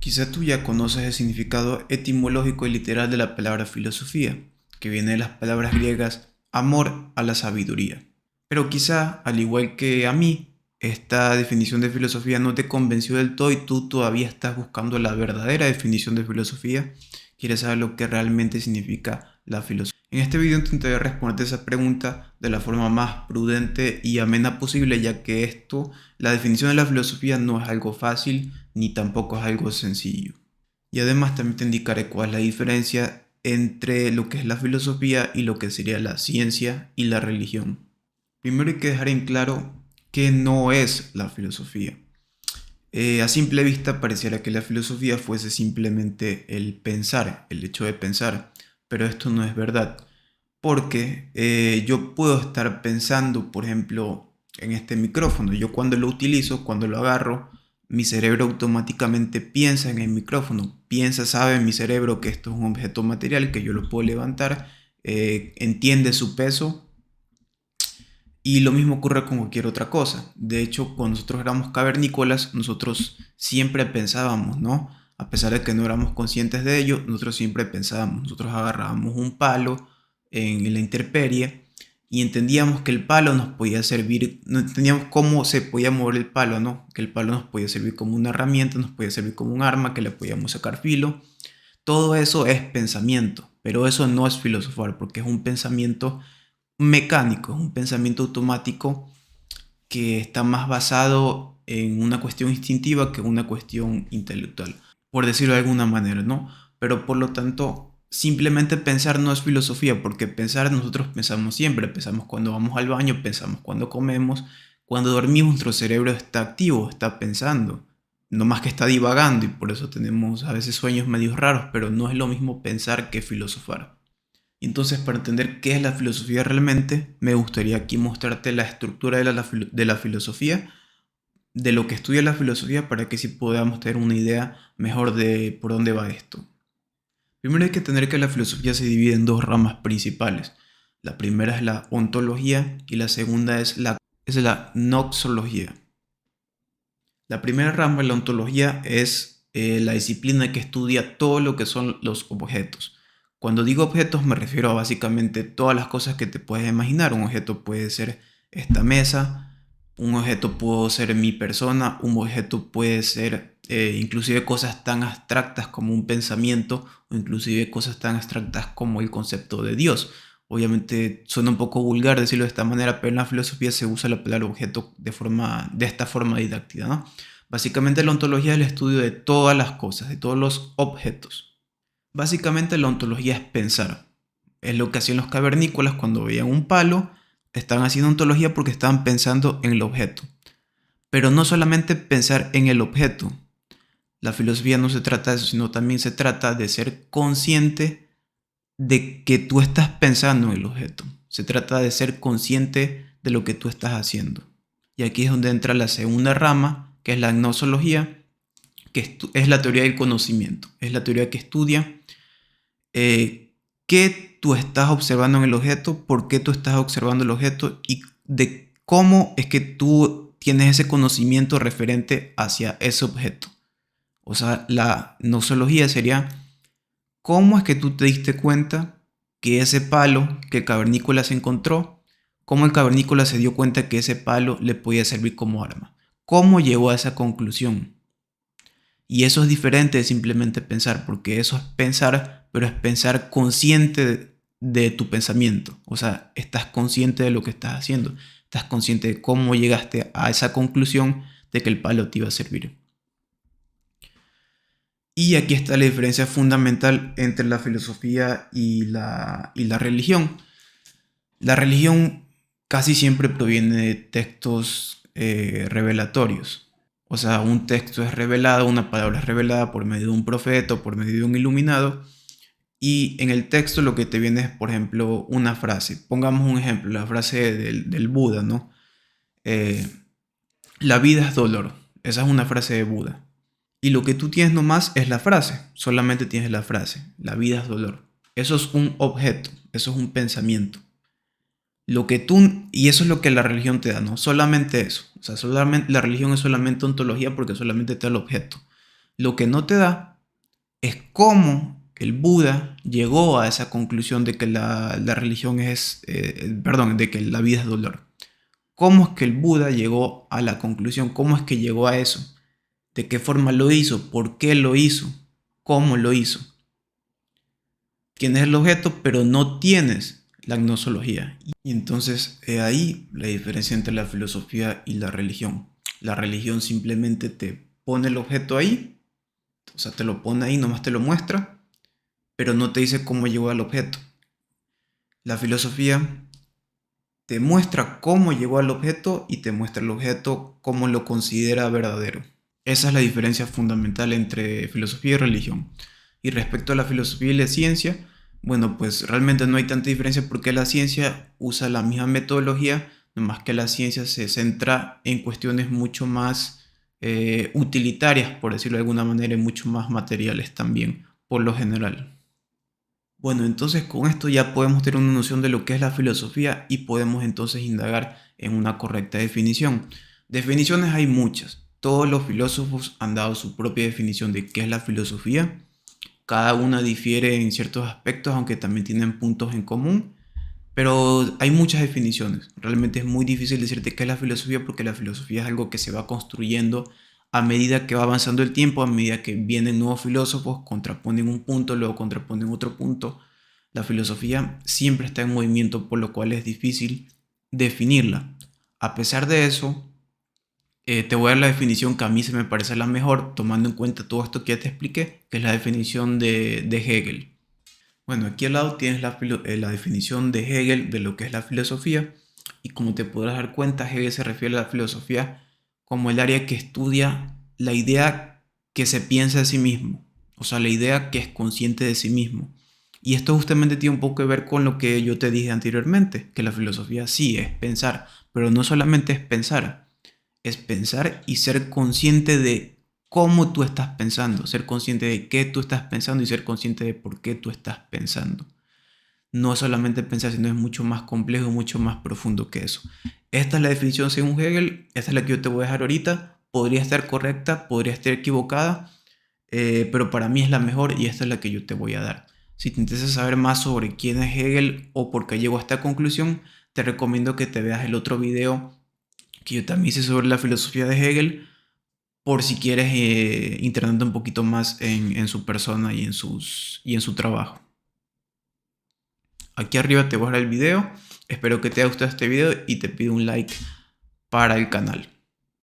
Quizá tú ya conoces el significado etimológico y literal de la palabra filosofía, que viene de las palabras griegas amor a la sabiduría. Pero quizá, al igual que a mí, esta definición de filosofía no te convenció del todo y tú todavía estás buscando la verdadera definición de filosofía. Quieres saber lo que realmente significa la filosofía. En este video intentaré responderte esa pregunta de la forma más prudente y amena posible, ya que la definición de la filosofía no es algo fácil ni tampoco es algo sencillo. Y además también te indicaré cuál es la diferencia entre lo que es la filosofía y lo que sería la ciencia y la religión. Primero hay que dejar en claro qué no es la filosofía. A simple vista pareciera que la filosofía fuese simplemente el pensar, el hecho de pensar, pero esto no es verdad, porque yo puedo estar pensando, por ejemplo, en este micrófono. Yo cuando lo utilizo, cuando lo agarro, mi cerebro automáticamente piensa en el micrófono, sabe mi cerebro que esto es un objeto material, que yo lo puedo levantar, entiende su peso. Y lo mismo ocurre con cualquier otra cosa. De hecho, cuando nosotros éramos cavernícolas, nosotros siempre pensábamos, ¿no? A pesar de que no éramos conscientes de ello, nosotros siempre pensábamos. Nosotros agarrábamos un palo en la intemperie y entendíamos que el palo nos podía servir, no entendíamos cómo se podía mover el palo, ¿no? Que el palo nos podía servir como una herramienta, nos podía servir como un arma, que le podíamos sacar filo. Todo eso es pensamiento, pero eso no es filosofar, porque es un pensamiento mecánico, es un pensamiento automático que está más basado en una cuestión instintiva que una cuestión intelectual, por decirlo de alguna manera, ¿no? Pero por lo tanto, simplemente pensar no es filosofía, porque pensar nosotros pensamos siempre, pensamos cuando vamos al baño, pensamos cuando comemos, cuando dormimos nuestro cerebro está activo, está pensando, no más que está divagando y por eso tenemos a veces sueños medios raros, pero no es lo mismo pensar que filosofar. Entonces, para entender qué es la filosofía realmente, me gustaría aquí mostrarte la estructura de la filosofía, de lo que estudia la filosofía, para que sí podamos tener una idea mejor de por dónde va esto. Primero hay que tener que la filosofía se divide en dos ramas principales. La primera es la ontología y la segunda es la noxología. La primera rama de la ontología es la disciplina que estudia todo lo que son los objetos. Cuando digo objetos me refiero a básicamente todas las cosas que te puedes imaginar. Un objeto puede ser esta mesa, un objeto puede ser mi persona, un objeto puede ser inclusive cosas tan abstractas como un pensamiento o inclusive cosas tan abstractas como el concepto de Dios. Obviamente suena un poco vulgar decirlo de esta manera, pero en la filosofía se usa la palabra objeto de esta forma didáctica, ¿no? Básicamente la ontología es el estudio de todas las cosas, de todos los objetos. Básicamente la ontología es pensar. Es lo que hacían los cavernícolas cuando veían un palo, estaban haciendo ontología porque estaban pensando en el objeto. Pero no solamente pensar en el objeto. La filosofía no se trata de eso, sino también se trata de ser consciente de que tú estás pensando en el objeto. Se trata de ser consciente de lo que tú estás haciendo. Y aquí es donde entra la segunda rama, que es la gnosología, que es la teoría del conocimiento. Es la teoría que estudia qué tú estás observando en el objeto, por qué tú estás observando el objeto y de cómo es que tú tienes ese conocimiento referente hacia ese objeto. O sea, la gnosología sería cómo es que tú te diste cuenta que ese palo que el cavernícola se encontró, cómo el cavernícola se dio cuenta que ese palo le podía servir como arma. ¿Cómo llegó a esa conclusión? Y eso es diferente de simplemente pensar, porque eso es pensar, pero es pensar consciente de tu pensamiento. O sea, estás consciente de lo que estás haciendo. Estás consciente de cómo llegaste a esa conclusión de que el palo te iba a servir. Y aquí está la diferencia fundamental entre la filosofía y la religión. La religión casi siempre proviene de textos revelatorios. O sea, un texto es revelado, una palabra es revelada por medio de un profeta o por medio de un iluminado. Y en el texto lo que te viene es, por ejemplo, una frase. Pongamos un ejemplo, la frase del Buda, ¿no? Eh, la vida es dolor. Esa es una frase de Buda. Y lo que tú tienes nomás es la frase. Solamente tienes la frase. La vida es dolor. Eso es un objeto. Eso es un pensamiento. Y eso es lo que la religión te da, ¿no? Solamente eso. O sea, solamente, la religión es solamente ontología porque solamente te da el objeto. Lo que no te da es cómo el Buda llegó a esa conclusión de que la religión es, de que la vida es dolor. ¿Cómo es que el Buda llegó a la conclusión? ¿Cómo es que llegó a eso? ¿De qué forma lo hizo? ¿Por qué lo hizo? ¿Cómo lo hizo? Tienes el objeto, pero no tienes la gnosología. Y entonces ahí la diferencia entre la filosofía y la religión. La religión simplemente te pone el objeto ahí, o sea, te lo pone ahí, nomás te lo muestra, pero no te dice cómo llegó al objeto. La filosofía te muestra cómo llegó al objeto y te muestra el objeto cómo lo considera verdadero. Esa es la diferencia fundamental entre filosofía y religión. Y respecto a la filosofía y la ciencia, bueno, pues realmente no hay tanta diferencia porque la ciencia usa la misma metodología, nomás que la ciencia se centra en cuestiones mucho más utilitarias, por decirlo de alguna manera, y mucho más materiales también, por lo general. Bueno, entonces con esto ya podemos tener una noción de lo que es la filosofía y podemos entonces indagar en una correcta definición. Definiciones hay muchas. Todos los filósofos han dado su propia definición de qué es la filosofía. Cada una difiere en ciertos aspectos, aunque también tienen puntos en común. Pero hay muchas definiciones. Realmente es muy difícil decirte qué es la filosofía porque la filosofía es algo que se va construyendo a medida que va avanzando el tiempo, a medida que vienen nuevos filósofos, contraponen un punto, luego contraponen otro punto. La filosofía siempre está en movimiento, por lo cual es difícil definirla. A pesar de eso, te voy a dar la definición que a mí se me parece la mejor, tomando en cuenta todo esto que ya te expliqué, que es la definición de Hegel. Bueno, aquí al lado tienes la definición de Hegel de lo que es la filosofía y como te podrás dar cuenta, Hegel se refiere a la filosofía como el área que estudia la idea que se piensa de sí mismo, o sea, la idea que es consciente de sí mismo. Y esto justamente tiene un poco que ver con lo que yo te dije anteriormente, que la filosofía sí es pensar, pero no solamente es pensar y ser consciente de cómo tú estás pensando, ser consciente de qué tú estás pensando y ser consciente de por qué tú estás pensando. No solamente pensar, sino es mucho más complejo, mucho más profundo que eso. Esta es la definición según Hegel, esta es la que yo te voy a dejar ahorita. Podría estar correcta, podría estar equivocada, pero para mí es la mejor y esta es la que yo te voy a dar. Si te interesa saber más sobre quién es Hegel o por qué llegó a esta conclusión, te recomiendo que te veas el otro video que yo también hice sobre la filosofía de Hegel, por si quieres internarte un poquito más en su persona y en su trabajo. Aquí arriba te voy a dar el video. Espero que te haya gustado este video y te pido un like para el canal.